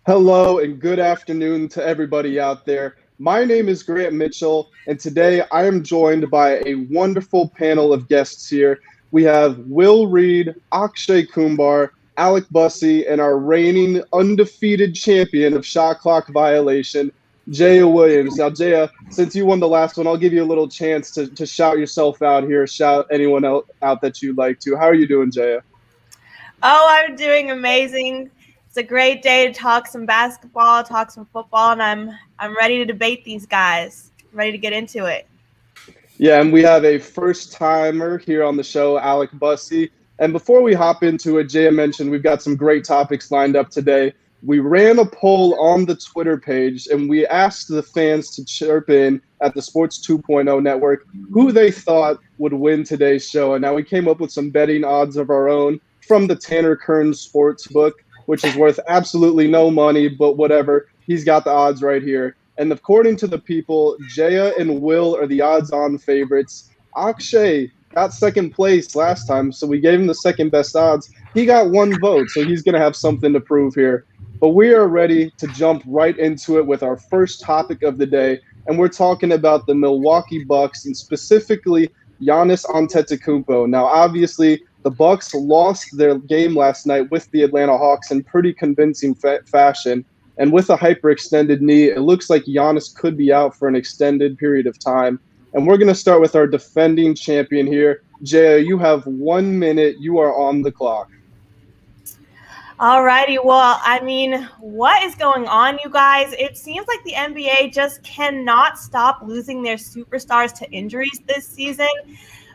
Hello and good afternoon to everybody out there. My name is Grant Mitchell, and today I am joined by a wonderful panel of guests here. We have Will Reed, Akshay Kumbar, Alec Bussey, and our reigning undefeated champion of shot clock violation, Jaya Williams. Now, Jaya, since you won the last one, I'll give you a little chance to shout yourself out here, shout anyone else out that you'd like to. How are you doing, Jaya? Oh, I'm doing amazing. It's a great day to talk some basketball, talk some football, and I'm ready to debate these guys. I'm ready to get into it. Yeah, and we have a first timer here on the show, Alec Bussey. And before we hop into it, Jaya mentioned we've got some great topics lined up today. We ran a poll on the Twitter page and we asked the fans to chirp in at the Sports 2.0 network who they thought would win today's show. And now we came up with some betting odds of our own from the Tanner Kern Sportsbook, which is worth absolutely no money, but whatever. He's got the odds right here. And according to the people, Jaya and Will are the odds-on favorites. Akshay got second place last time, so we gave him the second best odds. He got one vote, so he's going to have something to prove here. But we are ready to jump right into it with our first topic of the day, and we're talking about the Milwaukee Bucks and specifically Giannis Antetokounmpo. Now, obviously, the Bucks lost their game last night with the Atlanta Hawks in pretty convincing fashion. And with a hyperextended knee, it looks like Giannis could be out for an extended period of time. And we're going to start with our defending champion here. Jaya, you have 1 minute. You are on the clock. All righty. Well, what is going on, you guys? It seems like the NBA just cannot stop losing their superstars to injuries this season.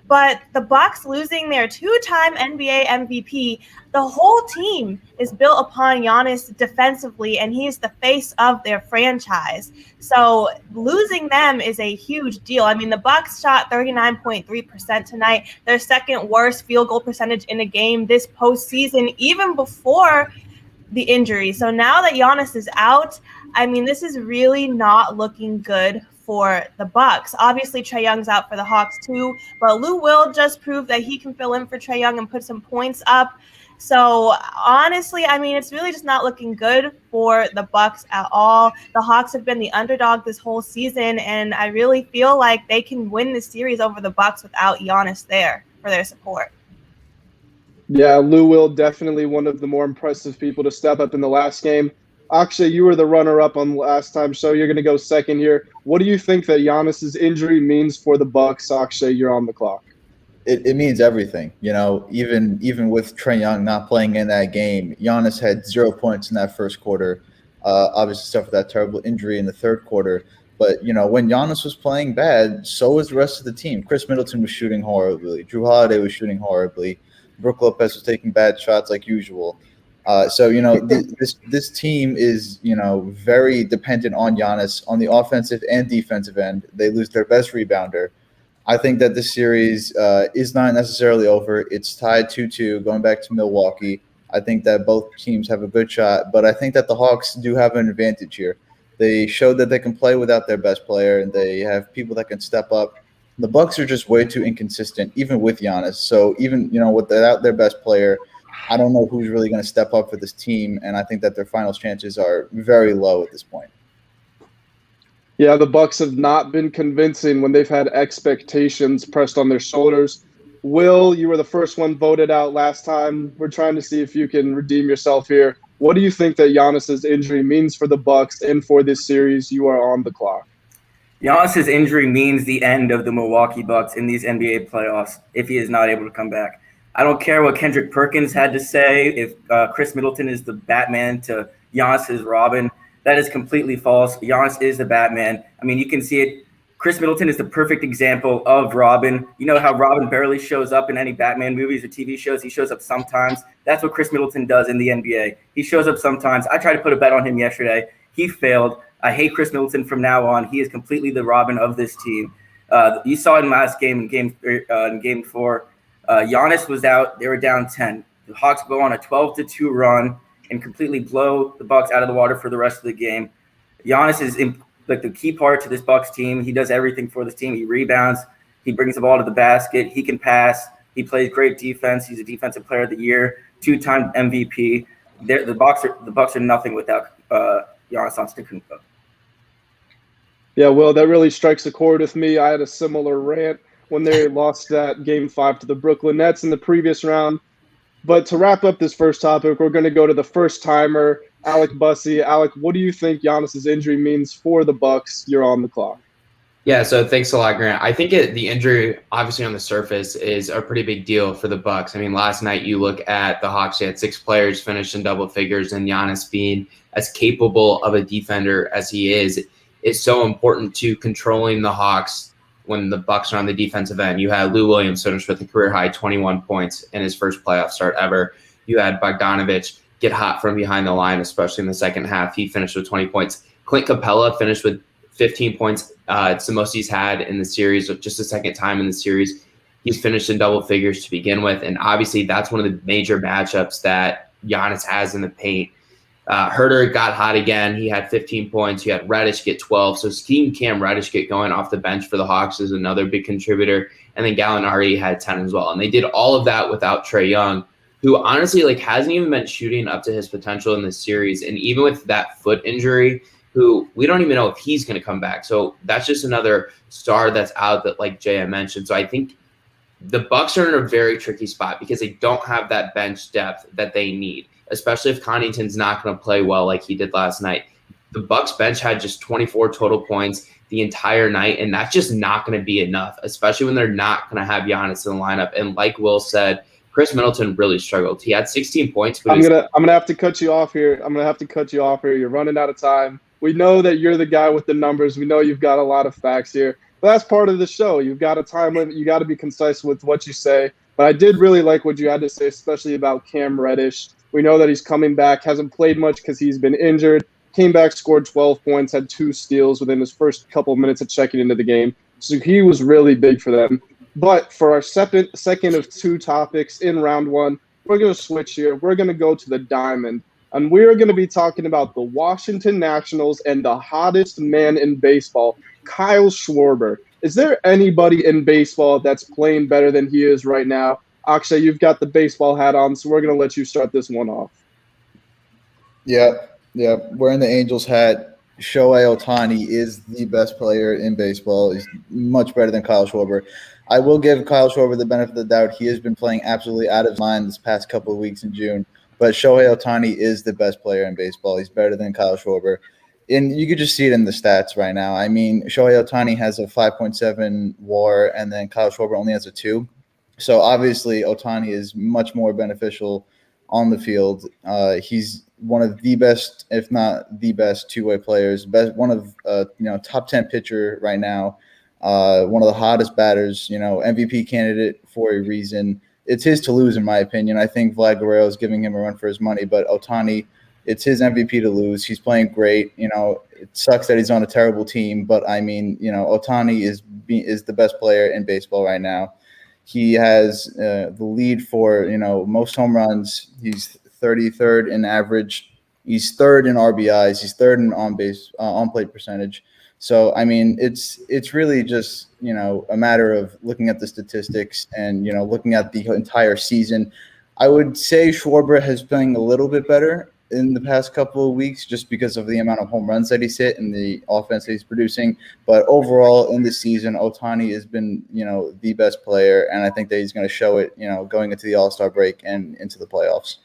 But the Bucks losing their two-time NBA MVP, the whole team is built upon Giannis defensively, and he's the face of their franchise. So losing them is a huge deal. I mean, the Bucks shot 39.3% tonight, their second worst field goal percentage in a game this postseason, even before the injury. So now that Giannis is out, I mean, this is really not looking good for the Bucks. Obviously, Trae Young's out for the Hawks too, but Lou Will just proved that he can fill in for Trae Young and put some points up. So honestly, I mean, it's really just not looking good for the Bucks at all. The Hawks have been the underdog this whole season, and I really feel like they can win the series over the Bucks without Giannis there for their support. Yeah, Lou Will definitely one of the more impressive people to step up in the last game. Akshay, you were the runner-up on last time, so you're going to go second here. What do you think that Giannis's injury means for the Bucks? Akshay, you're on the clock. It means everything. You know, even with Trae Young not playing in that game, Giannis had 0 points in that first quarter. Obviously suffered that terrible injury in the third quarter. But, you know, when Giannis was playing bad, so was the rest of the team. Chris Middleton was shooting horribly. Drew Holiday was shooting horribly. Brook Lopez was taking bad shots like usual. So, you know, this team is, you know, very dependent on Giannis on the offensive and defensive end. They lose their best rebounder. I think that this series is not necessarily over. It's tied 2-2 going back to Milwaukee. I think that both teams have a good shot, but I think that the Hawks do have an advantage here. They showed that they can play without their best player, and they have people that can step up. The Bucks are just way too inconsistent, even with Giannis. So even, you know, without their best player, I don't know who's really going to step up for this team, and I think that their finals chances are very low at this point. Yeah, the Bucks have not been convincing when they've had expectations pressed on their shoulders. Will, you were the first one voted out last time. We're trying to see if you can redeem yourself here. What do you think that Giannis's injury means for the Bucks and for this series? You are on the clock. Giannis's injury means the end of the Milwaukee Bucks in these NBA playoffs if he is not able to come back. I don't care what Kendrick Perkins had to say. If Chris Middleton is the Batman to Giannis's Robin, that is completely false. Giannis is the Batman. I mean, you can see it. Chris Middleton is the perfect example of Robin. You know how Robin barely shows up in any Batman movies or TV shows? He shows up sometimes. That's what Chris Middleton does in the NBA. He shows up sometimes. I tried to put a bet on him yesterday. He failed. I hate Chris Middleton from now on. He is completely the Robin of this team. You saw it in last game, in game 4. Giannis was out. They were down 10. The Hawks go on a 12-2 run and completely blow the Bucks out of the water for the rest of the game. Giannis is like the key part to this Bucks team. He does everything for this team. He rebounds. He brings the ball to the basket. He can pass. He plays great defense. He's a defensive player of the year, 2-time MVP. The Bucks are nothing without Giannis Antetokounmpo. Yeah, well, that really strikes a chord with me. I had a similar rant when they lost that Game 5 to the Brooklyn Nets in the previous round. But to wrap up this first topic, we're going to go to the first timer, Alec Bussey. Alec, what do you think Giannis's injury means for the Bucks? You're on the clock. Yeah, so thanks a lot, Grant. I think the injury, obviously on the surface, is a pretty big deal for the Bucks. I mean, last night you look at the Hawks, you had 6 players finish in double figures, and Giannis being as capable of a defender as he is so important to controlling the Hawks when the Bucks are on the defensive end. You had Lou Williams finish with a career-high 21 points in his first playoff start ever. You had Bogdanovich get hot from behind the line, especially in the second half. He finished with 20 points. Clint Capella finished with 15 points. It's the most he's had in the series, just the second time in the series. He's finished in double figures to begin with, and obviously that's one of the major matchups that Giannis has in the paint. Herter got hot again. He had 15 points. You had Reddish get 12. So seeing Cam Reddish get going off the bench for the Hawks is another big contributor. And then Gallinari had 10 as well. And they did all of that without Trae Young, who honestly hasn't even been shooting up to his potential in this series. And even with that foot injury, who we don't even know if he's going to come back. So that's just another star that's out that, like Jay mentioned. So I think the Bucks are in a very tricky spot because they don't have that bench depth that they need, especially if Connaughton's not going to play well like he did last night. The Bucks bench had just 24 total points the entire night, and that's just not going to be enough, especially when they're not going to have Giannis in the lineup. And like Will said, Chris Middleton really struggled. He had 16 points. But I'm gonna have to cut you off here. You're running out of time. We know that you're the guy with the numbers. We know you've got a lot of facts here. But that's part of the show. You've got a time limit. You got to be concise with what you say. But I did really like what you had to say, especially about Cam Reddish. We know that he's coming back, hasn't played much because he's been injured. Came back, scored 12 points, had 2 steals within his first couple of minutes of checking into the game. So he was really big for them. But for our second of 2 topics in round 1, we're going to switch here. We're going to go to the diamond. And we're going to be talking about the Washington Nationals and the hottest man in baseball, Kyle Schwarber. Is there anybody in baseball that's playing better than he is right now? Akshay, you've got the baseball hat on, so we're going to let you start this one off. Yeah, wearing the Angels hat. Shohei Ohtani is the best player in baseball. He's much better than Kyle Schwarber. I will give Kyle Schwarber the benefit of the doubt. He has been playing absolutely out of line this past couple of weeks in June. But Shohei Ohtani is the best player in baseball. He's better than Kyle Schwarber. And you could just see it in the stats right now. I mean, Shohei Ohtani has a 5.7 WAR, and then Kyle Schwarber only has a 2. So obviously Ohtani is much more beneficial on the field. He's one of the best, if not the best, two-way players. One of top 10 pitcher right now. One of the hottest batters. MVP candidate for a reason. It's his to lose, in my opinion. I think Vlad Guerrero is giving him a run for his money, but Ohtani, it's his MVP to lose. He's playing great. It sucks that he's on a terrible team, but I mean, Ohtani is the best player in baseball right now. He has the lead for most home runs. He's 33rd in average. He's 3rd in RBIs. He's 3rd in on plate percentage. So I mean, it's really just a matter of looking at the statistics and looking at the entire season. I would say Schwarber has playing a little bit better in the past couple of weeks just because of the amount of home runs that he's hit and the offense that he's producing. But overall in the season, Ohtani has been the best player, and I think that he's going to show it going into the All-Star break and into the playoffs.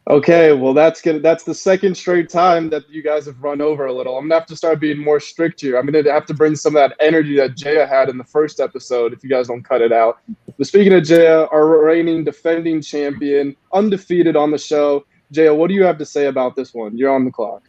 Okay, well, that's the second straight time that you guys have run over a little. I'm going to have to start being more strict here. I'm going to have to bring some of that energy that Jaya had in the first episode if you guys don't cut it out. But speaking of Jaya, our reigning defending champion, undefeated on the show, Jaya, what do you have to say about this one? You're on the clock.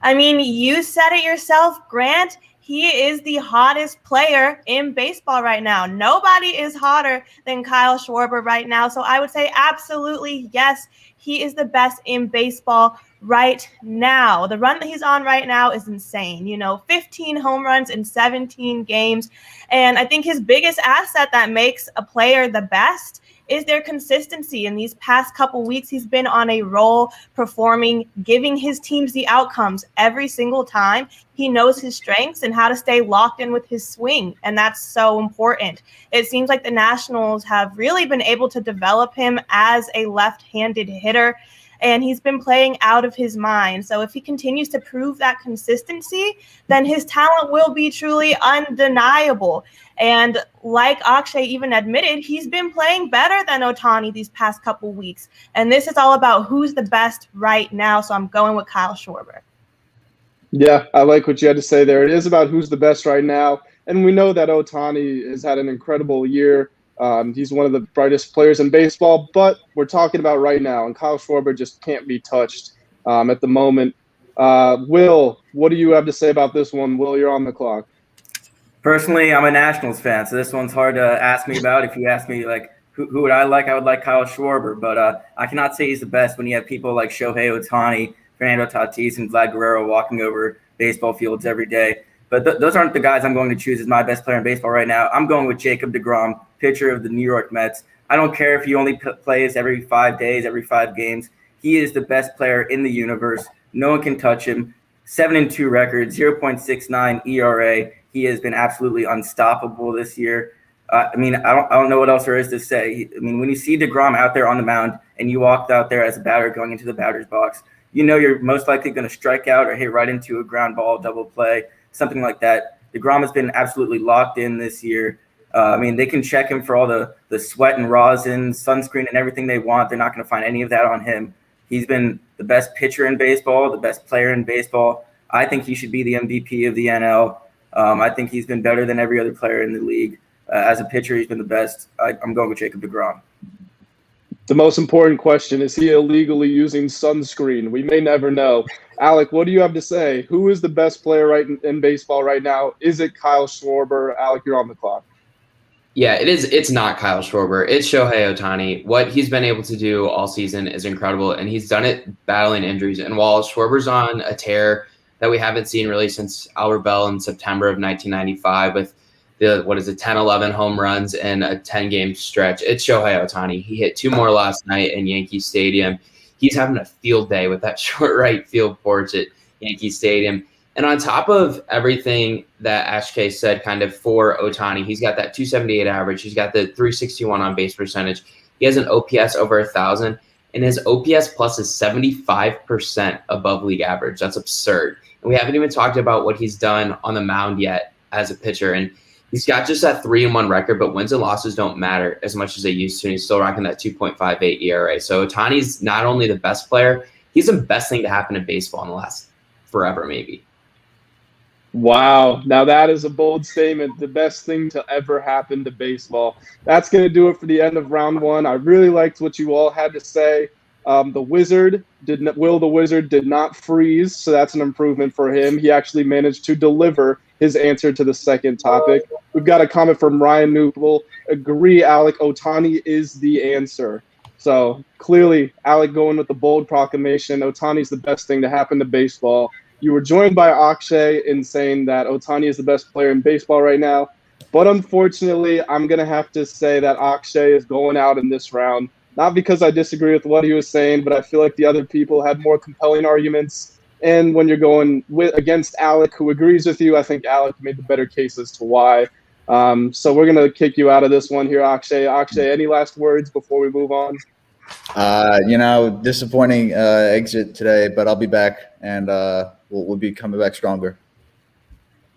I mean, you said it yourself, Grant. He is the hottest player in baseball right now. Nobody is hotter than Kyle Schwarber right now. So I would say absolutely yes, he is the best in baseball right now. The run that he's on right now is insane. 15 home runs in 17 games. And I think his biggest asset that makes a player the best is their consistency. In these past couple weeks, he's been on a roll, performing, giving his teams the outcomes every single time. He knows his strengths and how to stay locked in with his swing, and that's so important. It seems like the Nationals have really been able to develop him as a left-handed hitter. and he's been playing out of his mind. So if he continues to prove that consistency, then his talent will be truly undeniable. And like Akshay even admitted, he's been playing better than Ohtani these past couple weeks. And this is all about who's the best right now. So I'm going with Kyle Schwarber. Yeah, I like what you had to say there. It is about who's the best right now. And we know that Ohtani has had an incredible year. He's one of the brightest players in baseball, but we're talking about right now, and Kyle Schwarber just can't be touched at the moment. Will, what do you have to say about this one? Will, you're on the clock. Personally, I'm a Nationals fan, so this one's hard to ask me about. If you ask me, like, who would I would like Kyle Schwarber, but I cannot say he's the best when you have people like Shohei Ohtani, Fernando Tatis, and Vlad Guerrero walking over baseball fields every day. But those aren't the guys I'm going to choose as my best player in baseball right now. I'm going with Jacob deGrom, pitcher of the New York Mets. I don't care if he only plays every 5 days, every 5 games. He is the best player in the universe. No one can touch him. 7-2 record, 0.69 ERA. He has been absolutely unstoppable this year. I don't know what else there is to say. I mean, when you see deGrom out there on the mound and you walk out there as a batter going into the batter's box, you know you're most likely going to strike out or hit right into a ground ball, double play, something like that. deGrom has been absolutely locked in this year. They can check him for all the sweat and rosin, sunscreen, and everything they want. They're not going to find any of that on him. He's been the best pitcher in baseball, the best player in baseball. I think he should be the MVP of the NL. I think he's been better than every other player in the league. As a pitcher, he's been the best. I'm going with Jacob deGrom. The most important question, is he illegally using sunscreen? We may never know. Alec, what do you have to say? Who is the best player in baseball right now? Is it Kyle Schwarber? Alec, you're on the clock. Yeah, it is. It's not Kyle Schwarber. It's Shohei Ohtani. What he's been able to do all season is incredible, and he's done it battling injuries. And while Schwarber's on a tear that we haven't seen really since Albert Bell in September of 1995 with 10-11 home runs in a 10-game stretch. It's Shohei Ohtani. He hit 2 more last night in Yankee Stadium. He's having a field day with that short right field porch at Yankee Stadium. And on top of everything that Ashkay said kind of for Ohtani, he's got that 278 average. He's got the 361 on base percentage. He has an OPS over 1,000, and his OPS plus is 75% above league average. That's absurd. And we haven't even talked about what he's done on the mound yet as a pitcher. And he's got just that 3-1 record, but wins and losses don't matter as much as they used to. And he's still rocking that 2.58 ERA. So Ohtani's not only the best player, he's the best thing to happen in baseball in the last forever, maybe. Wow. Now that is a bold statement. The best thing to ever happen to baseball. That's going to do it for the end of round 1. I really liked what you all had to say. Will the Wizard did not freeze, so that's an improvement for him. He actually managed to deliver his answer to the second topic. We've got a comment from Ryan Newell. Agree, Alec, Ohtani is the answer. So clearly, Alec going with the bold proclamation, Ohtani's the best thing to happen to baseball. You were joined by Akshay in saying that Ohtani is the best player in baseball right now. But unfortunately, I'm going to have to say that Akshay is going out in this round. Not because I disagree with what he was saying, but I feel like the other people had more compelling arguments. And when you're going against Alec, who agrees with you, I think Alec made the better case as to why. So we're going to kick you out of this one here, Akshay. Akshay, any last words before we move on? Disappointing exit today, but I'll be back, and we'll be coming back stronger.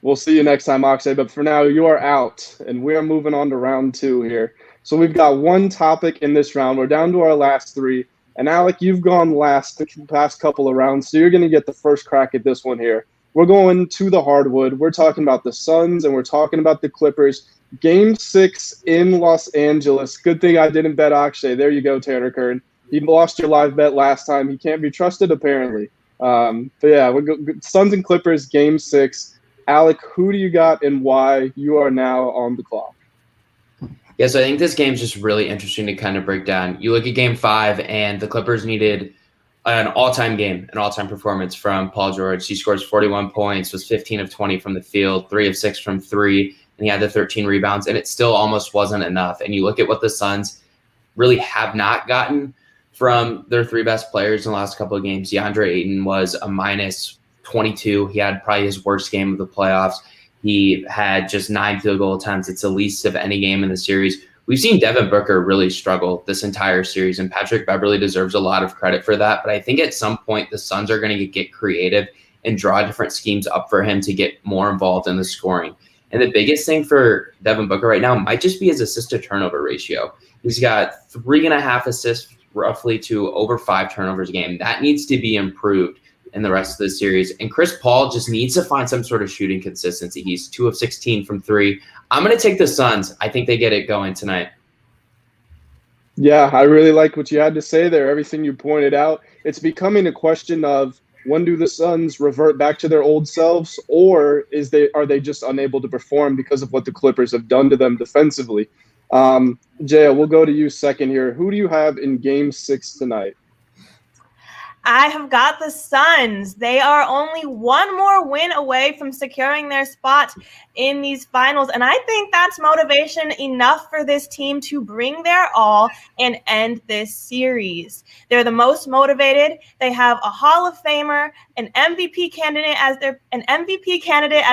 We'll see you next time, Akshay. But for now, you are out, and we are moving on to round 2 here. So we've got one topic in this round. We're down to our last 3. And Alec, you've gone last the past couple of rounds, so you're going to get the first crack at this one here. We're going to the hardwood. We're talking about the Suns, and we're talking about the Clippers. Game 6 in Los Angeles. Good thing I didn't bet Akshay. There you go, Tanner Kern. He lost your live bet last time. He can't be trusted, apparently. But yeah, Suns and Clippers, Game 6. Alec, who do you got and why? You are now on the clock. Yeah, so I think this game's just really interesting to kind of break down. You look at Game 5, and the Clippers needed an all-time game, an all-time performance from Paul George. He scores 41 points, was 15 of 20 from the field, 3 of 6 from 3, and he had the 13 rebounds, and it still almost wasn't enough. And you look at what the Suns really have not gotten from their 3 best players in the last couple of games. DeAndre Ayton was a minus 22. He had probably his worst game of the playoffs. He had just 9 field goal attempts. It's the least of any game in the series. we've seen Devin Booker really struggle this entire series, and Patrick Beverley deserves a lot of credit for that. But I think at some point the Suns are going to get creative and draw different schemes up for him to get more involved in the scoring. And the biggest thing for Devin Booker right now might just be his assist to turnover ratio. He's got 3.5 assists roughly to over 5 turnovers a game. That needs to be improved in the rest of the series. And Chris Paul just needs to find some sort of shooting consistency. He's 2 of 16 from 3. I'm going to take the Suns. I think they get it going tonight. Yeah, I really like what you had to say there, everything you pointed out. It's becoming a question of, when do the Suns revert back to their old selves, or are they just unable to perform because of what the Clippers have done to them defensively? Jaya, we'll go to you second here. Who do you have in Game 6 tonight? I have got the Suns. They are only one more win away from securing their spot in these finals. And I think that's motivation enough for this team to bring their all and end this series. They're the most motivated. They have a Hall of Famer, an MVP candidate as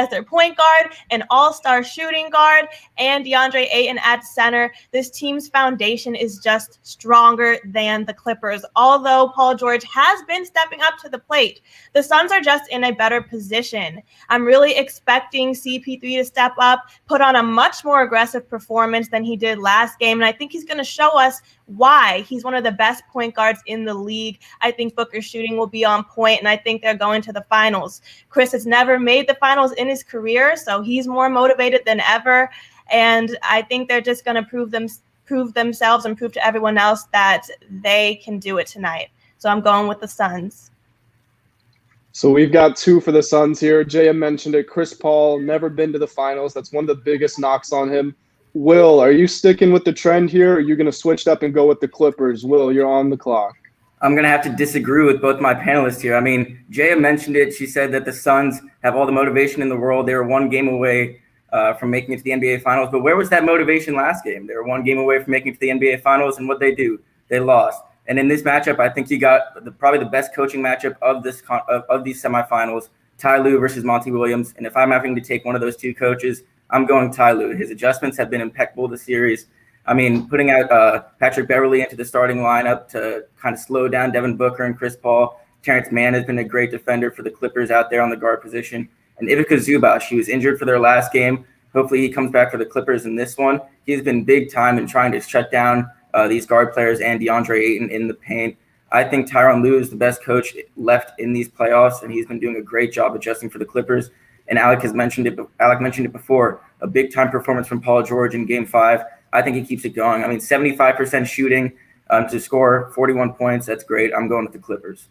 their point guard, an all-star shooting guard, and DeAndre Ayton at center. This team's foundation is just stronger than the Clippers. Although Paul George has been stepping up to the plate, the Suns are just in a better position. I'm really expecting CP3 to step up, put on a much more aggressive performance than he did last game, and I think he's going to show us why he's one of the best point guards in the league. I think Booker's shooting will be on point, and I think they're going to the finals. Chris has never made the finals in his career, so he's more motivated than ever, and I think they're just going to prove themselves and prove to everyone else that they can do it tonight. So I'm going with the Suns. So we've got 2 for the Suns here. Jaya mentioned it. Chris Paul, never been to the finals. That's one of the biggest knocks on him. Will, are you sticking with the trend here, or are you going to switch up and go with the Clippers? Will, you're on the clock. I'm going to have to disagree with both my panelists here. I mean, Jaya mentioned it. She said that the Suns have all the motivation in the world. They were one game away from making it to the NBA Finals. But where was that motivation last game? They were one game away from making it to the NBA Finals, and what they do? They lost. And in this matchup, I think you got probably the best coaching matchup of these semifinals, Ty Lue versus Monty Williams. And if I'm having to take one of those 2 coaches, I'm going Ty Lue. His adjustments have been impeccable this series. I mean, putting out Patrick Beverley into the starting lineup to kind of slow down Devin Booker and Chris Paul. Terrence Mann has been a great defender for the Clippers out there on the guard position. And Ivica Zubac, he was injured for their last game. Hopefully he comes back for the Clippers in this one. He's been big time in trying to shut down these guard players and DeAndre Ayton in the paint. I think Tyronn Lue is the best coach left in these playoffs, and he's been doing a great job adjusting for the Clippers. And Alec mentioned it before, a big-time performance from Paul George in Game 5. I think he keeps it going. I mean, 75% shooting to score 41 points. That's great. I'm going with the Clippers.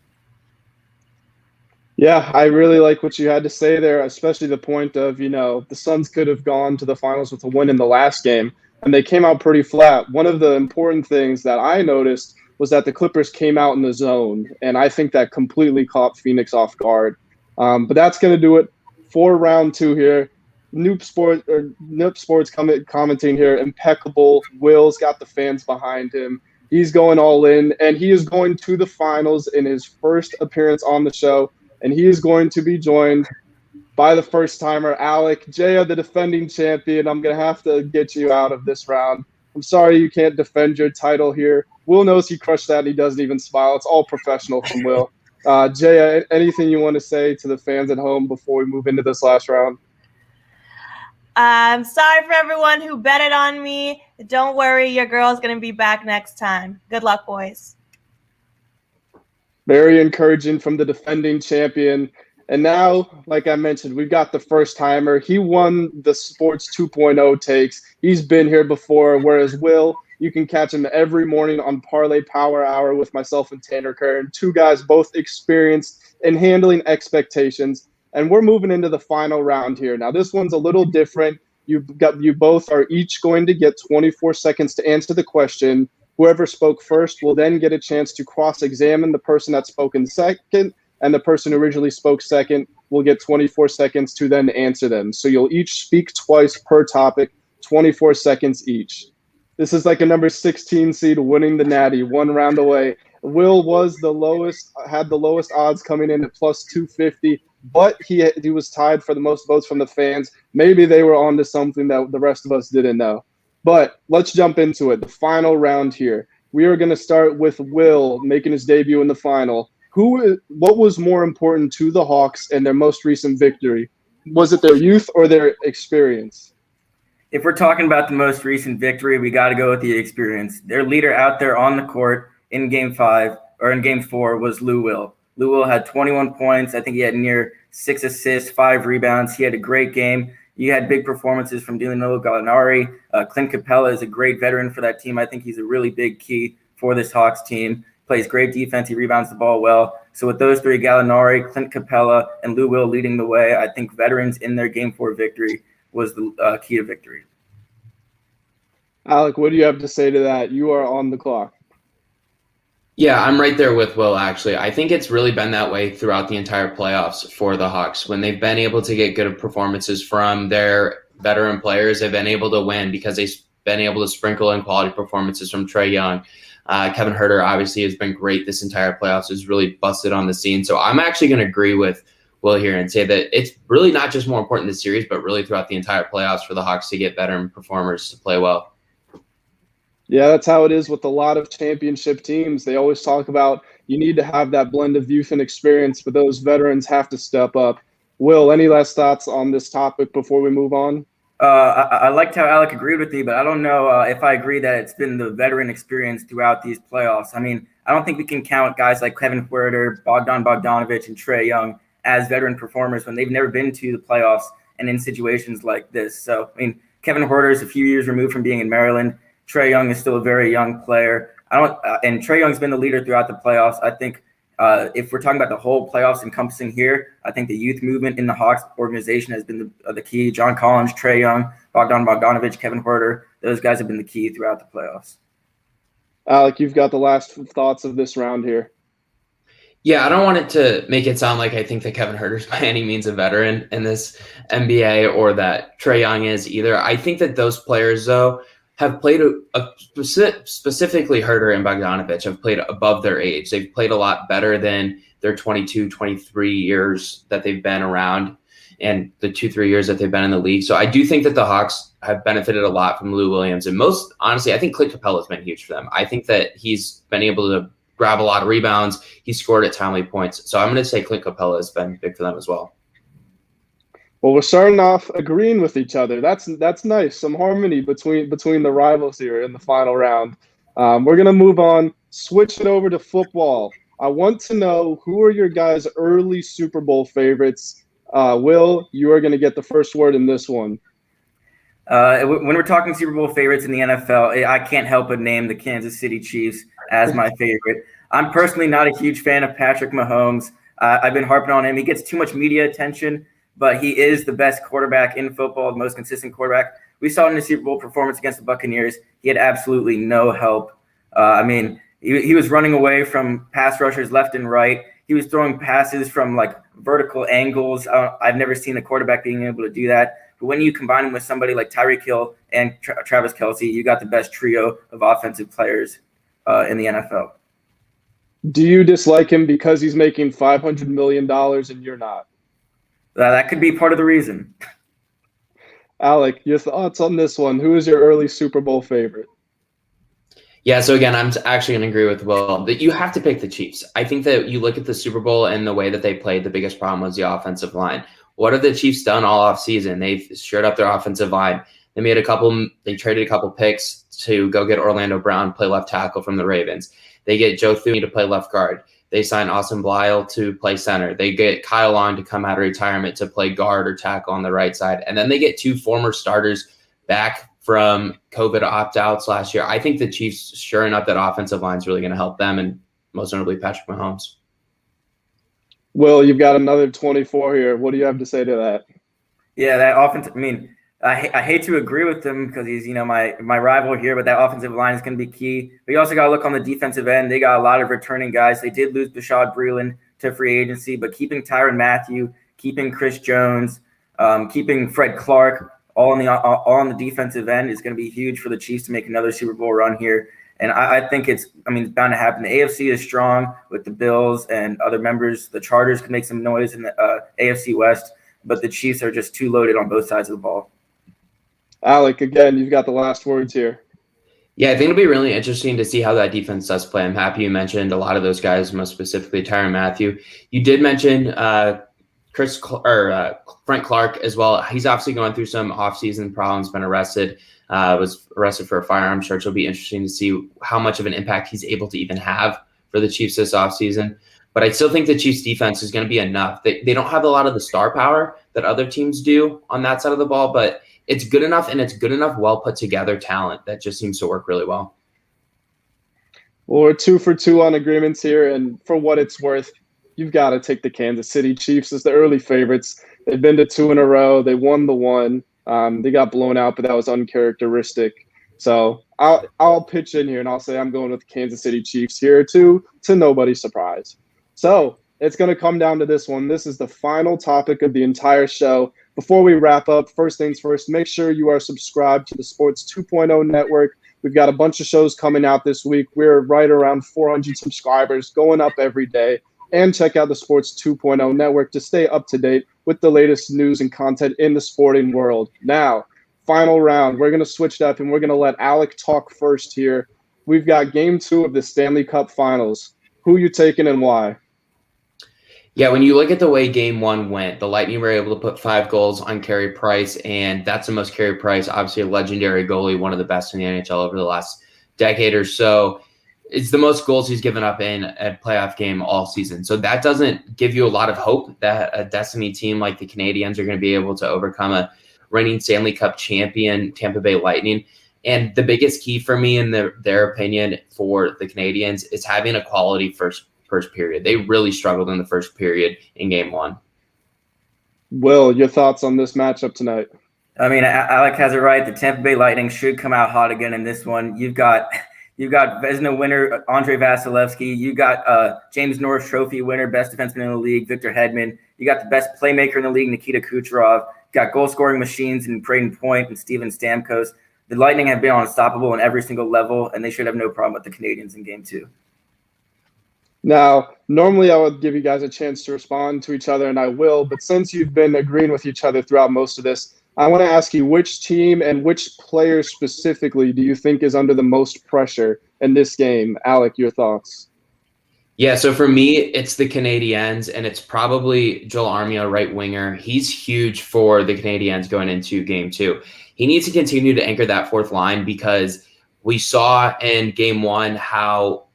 Yeah, I really like what you had to say there, especially the point of, the Suns could have gone to the finals with a win in the last game, and they came out pretty flat. One of the important things that I noticed was that the Clippers came out in the zone, and I think that completely caught Phoenix off guard. But that's going to do it for round 2 here. Noop Sports commenting here, impeccable. Will's got the fans behind him. He's going all in, and he is going to the finals in his first appearance on the show, and he is going to be joined by the first-timer, Alec. Jaya, the defending champion. I'm going to have to get you out of this round. I'm sorry you can't defend your title here. Will knows he crushed that, and he doesn't even smile. It's all professional from Will. Jaya, anything you want to say to the fans at home before we move into this last round? I'm sorry for everyone who betted on me. Don't worry, your girl's going to be back next time. Good luck, boys. Very encouraging from the defending champion. And now, like I mentioned, we've got the first-timer. He won the Sports 2.0 takes. He's been here before, whereas Will, you can catch him every morning on Parlay Power Hour with myself and Tanner Kern, 2 guys both experienced in handling expectations. And we're moving into the final round here. Now, this one's a little different. You both are each going to get 24 seconds to answer the question. Whoever spoke first will then get a chance to cross-examine the person that spoke in second, and the person who originally spoke second will get 24 seconds to then answer them. So you'll each speak twice per topic, 24 seconds each. This is like a number 16 seed winning the Natty, 1 round away. Will was had the lowest odds coming in at plus 250, but he was tied for the most votes from the fans. Maybe they were onto something that the rest of us didn't know. But let's jump into it. The final round here. We are going to start with Will making his debut in the final. What was more important to the Hawks and their most recent victory? Was it their youth or their experience? If we're talking about the most recent victory, we got to go with the experience. Their leader out there on the court in Game 4 was Lou Will. Lou Will had 21 points. I think he had near 6 assists, 5 rebounds. He had a great game. You had big performances from Danilo Gallinari. Clint Capella is a great veteran for that team. I think he's a really big key for this Hawks team. Plays great defense. He rebounds the ball well. So with those three, Gallinari, Clint Capella, and Lou Will leading the way, I think veterans in their Game 4 victory was the key to victory. Alec, what do you have to say to that? You are on the clock. Yeah, I'm right there with Will, actually. I think it's really been that way throughout the entire playoffs for the Hawks. When they've been able to get good performances from their veteran players, they've been able to win because they've been able to sprinkle in quality performances from Trae Young. Kevin Huerter obviously has been great this entire playoffs, has really busted on the scene. So I'm actually going to agree with Will here and say that it's really not just more important in the series, but really throughout the entire playoffs for the Hawks to get veteran performers to play well. Yeah, that's how it is with a lot of championship teams. They always talk about you need to have that blend of youth and experience, but those veterans have to step up. Will, any last thoughts on this topic before we move on? I liked how Alec agreed with me, but I don't know if I agree that it's been the veteran experience throughout these playoffs. I mean, I don't think we can count guys like Kevin Huerter, Bogdan Bogdanovic, and Trae Young as veteran performers when they've never been to the playoffs and in situations like this. So, I mean, Kevin Huerter is a few years removed from being in Maryland. Trae Young is still a very young player. And Trae Young's been the leader throughout the playoffs. I think if we're talking about the whole playoffs encompassing here, I think the youth movement in the Hawks organization has been the key. John Collins, Trae Young, Bogdan Bogdanovic, Kevin Huerter, those guys have been the key throughout the playoffs. Alec, you've got the last thoughts of this round here. Yeah, I don't want it to make it sound like I think that Kevin Huerter is by any means a veteran in this NBA or that Trae Young is either. I think that those players, though, have played specifically Huerter and Bogdanovic have played above their age. They've played a lot better than their 22, 23 years that they've been around and the 2-3 years that they've been in the league. So I do think that the Hawks have benefited a lot from Lou Williams. And most honestly, I think Clint Capella has been huge for them. I think that he's been able to grab a lot of rebounds. He scored at timely points. So I'm going to say Clint Capella has been big for them as well. Well, we're starting off agreeing with each other. That's nice. Some harmony between the rivals here in the final round. We're going to move on, switch it over to football. I want to know, who are your guys' early Super Bowl favorites? Will, you are going to get the first word in this one. When we're talking Super Bowl favorites in the NFL, I can't help but name the Kansas City Chiefs as my favorite. I'm personally not a huge fan of Patrick Mahomes. I've been harping on him. He gets too much media attention, but he is the best quarterback in football, the most consistent quarterback. We saw in the Super Bowl performance against the Buccaneers, he had absolutely no help. I mean, he was running away from pass rushers left and right. He was throwing passes from like vertical angles. I've never seen a quarterback being able to do that. But when you combine him with somebody like Tyreek Hill and Travis Kelce, you got the best trio of offensive players in the NFL. Do you dislike him because he's making $500 million and you're not? That could be part of the reason. Alec, your thoughts on this one? Who is your early Super Bowl favorite? Yeah, so again, I'm actually going to agree with Will that you have to pick the Chiefs. I think that you look at the Super Bowl and the way that they played, the biggest problem was the offensive line. What have the Chiefs done all offseason? They've shored up their offensive line. They traded a couple picks to go get Orlando Brown, play left tackle from the Ravens. They get Joe Thuney to play left guard. They sign Austin Blyle to play center. They get Kyle Long to come out of retirement to play guard or tackle on the right side. And then they get 2 former starters back from COVID opt-outs last year. I think the Chiefs shoring up that offensive line is really going to help them, and most notably Patrick Mahomes. Will, you've got another 24 here. What do you have to say to that? Yeah, that offense. I mean, I hate to agree with him because he's my rival here, but that offensive line is going to be key. But you also got to look on the defensive end. They got a lot of returning guys. They did lose Bashaud Breeland to free agency, but keeping Tyrann Mathieu, keeping Chris Jones, keeping Fred Clark, all on the defensive end is going to be huge for the Chiefs to make another Super Bowl run here. And I think it's bound to happen. The AFC is strong with the Bills and other members. The Chargers can make some noise in the AFC West, but the Chiefs are just too loaded on both sides of the ball. Alec, again, you've got the last words here. Yeah, I think it'll be really interesting to see how that defense does play. I'm happy you mentioned a lot of those guys, most specifically Tyrann Mathieu. You did mention Frank Clark as well. He's obviously going through some offseason problems, been arrested, was arrested for a firearm charge. It'll be interesting to see how much of an impact he's able to even have for the Chiefs this offseason. But I still think the Chiefs defense is going to be enough. They don't have a lot of the star power that other teams do on that side of the ball, but it's good enough, and it's good enough, well put together talent that just seems to work really well. Well, we're 2 for 2 on agreements here, and for what it's worth, you've got to take the Kansas City Chiefs as the early favorites. They've been to 2 in a row. They won the one. They got blown out, but that was uncharacteristic. So I'll pitch in here, and I'll say I'm going with the Kansas City Chiefs here to nobody's surprise. So it's going to come down to this one. This is the final topic of the entire show. Before we wrap up, first things first, make sure you are subscribed to the Sports 2.0 network. We've got a bunch of shows coming out this week. We're right around 400 subscribers, going up every day. And check out the Sports 2.0 network to stay up to date with the latest news and content in the sporting world. Now, final round. We're going to switch it up, and we're going to let Alec talk first here. We've got Game 2 of the Stanley Cup Finals. Who you taking and why? Yeah, when you look at the way Game 1 went, the Lightning were able to put 5 goals on Carey Price, and that's the most Carey Price, obviously a legendary goalie, one of the best in the NHL over the last decade or so. It's the most goals he's given up in a playoff game all season. So that doesn't give you a lot of hope that a Destiny team like the Canadiens are going to be able to overcome a reigning Stanley Cup champion Tampa Bay Lightning. And the biggest key for me, in their opinion, for the Canadiens is having a quality first period. They really struggled in the first period in Game 1. Will, your thoughts on this matchup tonight? I mean, Alec has it right. The Tampa Bay Lightning should come out hot again in this one. You've got Vezina winner Andrei Vasilevsky. You got James Norris Trophy winner, best defenseman in the league, Victor Hedman. You got the best playmaker in the league, Nikita Kucherov. You got goal-scoring machines in Braden Point and Steven Stamkos. The Lightning have been unstoppable on every single level, and they should have no problem with the Canadiens in Game 2. Now, normally I would give you guys a chance to respond to each other, and I will, but since you've been agreeing with each other throughout most of this, I want to ask you, which team and which player specifically do you think is under the most pressure in this game? Alec, your thoughts? Yeah, so for me, it's the Canadiens, and it's probably Joel Armia, right winger. He's huge for the Canadiens going into Game 2. He needs to continue to anchor that fourth line, because we saw in Game 1 how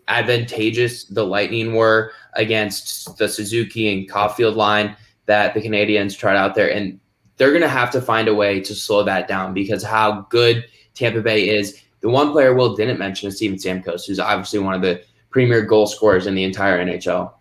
advantageous the Lightning were against the Suzuki and Caulfield line that the Canadiens tried out there. And they're going to have to find a way to slow that down, because how good Tampa Bay is. The one player Will didn't mention is Steven Stamkos, who's obviously one of the premier goal scorers in the entire NHL.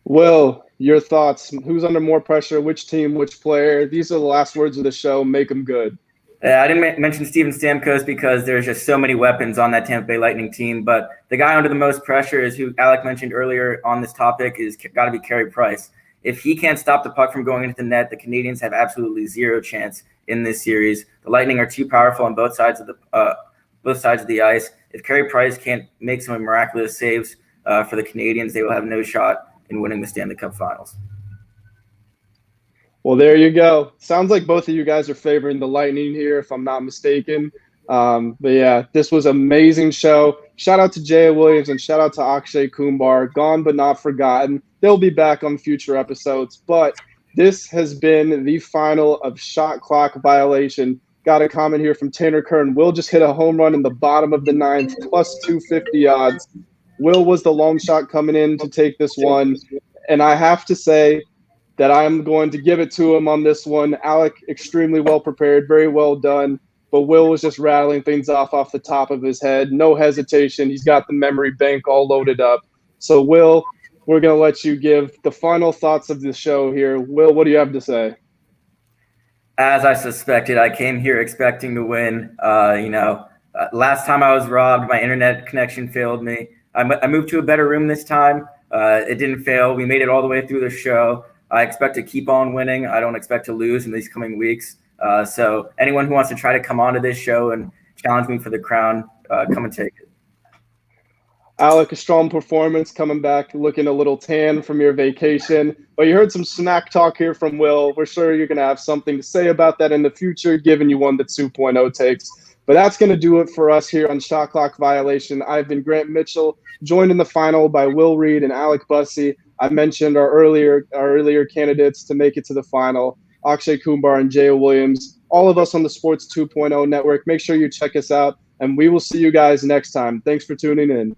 Will, your thoughts? Who's under more pressure? Which team? Which player? These are the last words of the show. Make them good. I didn't mention Steven Stamkos because there's just so many weapons on that Tampa Bay Lightning team. But the guy under the most pressure is who Alec mentioned earlier on this topic is got to be Carey Price. If he can't stop the puck from going into the net, the Canadiens have absolutely zero chance in this series. The Lightning are too powerful on both sides of the ice. If Carey Price can't make some miraculous saves for the Canadiens, they will have no shot in winning the Stanley Cup Finals. Well, there you go. Sounds like both of you guys are favoring the Lightning here, if I'm not mistaken. But yeah, this was an amazing show. Shout out to Jay Williams and shout out to Akshay Kumbar. Gone but not forgotten. They'll be back on future episodes. But this has been the final of Shot Clock Violation. Got a comment here from Tanner Kern. Will just hit a home run in the bottom of the ninth, plus 250 odds. Will was the long shot coming in to take this one. And I have to say that I'm going to give it to him on this one. Alec, extremely well prepared, very well done. But Will was just rattling things off the top of his head. No hesitation. He's got the memory bank all loaded up. So, Will, we're going to let you give the final thoughts of the show here. Will, what do you have to say? As I suspected, I came here expecting to win. Last time I was robbed, my internet connection failed me. I moved to a better room this time. It didn't fail. We made it all the way through the show. I expect to keep on winning. I don't expect to lose in these coming weeks. So anyone who wants to try to come onto this show and challenge me for the crown, come and take it. Alec, a strong performance coming back looking a little tan from your vacation. But you heard some smack talk here from Will. We're sure you're going to have something to say about that in the future, given you won the 2.0 takes. But that's going to do it for us here on Shot Clock Violation. I've been Grant Mitchell, joined in the final by Will Reed and Alec Bussey. I mentioned our earlier candidates to make it to the final, Akshay Kumbar and Jay Williams. All of us on the Sports 2.0 network. Make sure you check us out, and we will see you guys next time. Thanks for tuning in.